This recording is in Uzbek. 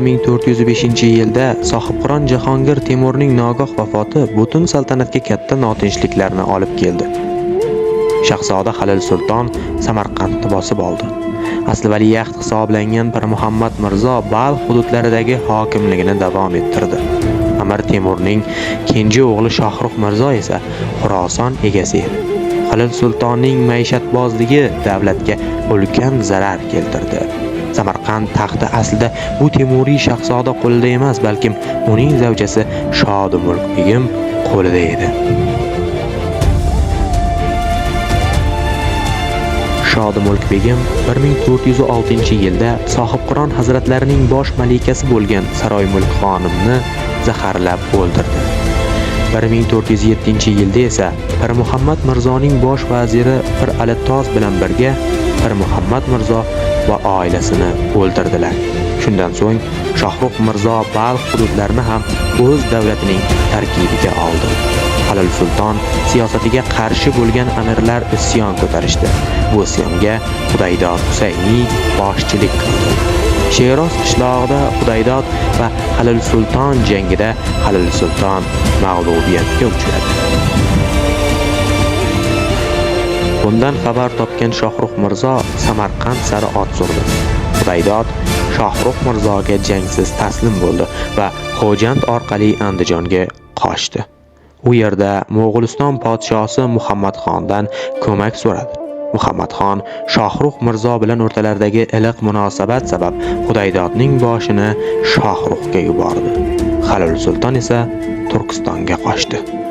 1405-yilda sohibqiron Jahongir Temurning nogoh vafoti butun saltanatga katta notinchliklarni olib keldi. Shahzoda Halil Sulton Samarqandni bosib oldi. Asli valiahd hisoblangan Pir Muhammad Mirzo Balx hududlaridagi hokimligini davom ettirdi. Amir Temurning kenja o'g'li Shohrux Mirzo esa Xuroson egasi edi. Halil Sultonning maishatbozligi davlatga ulkan zarar keltirdi. Samarqand taxti aslida bu Temuriy shahzoda qo'lida emas, balkim uning zavjasi Shodimulk begim qo'lida edi. Shodimulk begim 1406-yilda sohibqiron hazratlarining bosh malikasi bo'lgan Saroymulk xonimni zaharlab o'ldirdi. 1407-yilda esa Pir Muhammad Mirzoning bosh vaziri Pir Alitoz bilan birga Pir Muhammad Mirzo va oilasini o'ldirdilar. Shundan so'ng Shohrux Mirzo Balx hududlarini ham o'z davlatining tarkibiga oldi. Halil Sulton siyosatiga qarshi bo'lgan amirlar isyon ko'tarishdi. Bu isyonga Xudaydod Husayniy boshchilik qildi. Sheroz qishlog'ida Xudaydod va Halil Sulton jangida Halil Sulton mag'lubiyatga uchradi. Bundan xabar topgan Shohrux Mirzo Samarqand sari ot surdi. Xudaydod Shohrux Mirzoga jangsiz taslim bo'ldi va Xo'jand orqali Andijonga qochdi. U yerda Mo'g'uliston podshosi Muhammadxondan ko'mak so'radi. Muhammadxon Shohrux Mirzo bilan o'rtalaridagi iliq munosabat sabab Xudaydodning boshini Shohruxga yubordi. Halil Sulton esa Turkistonga qochdi.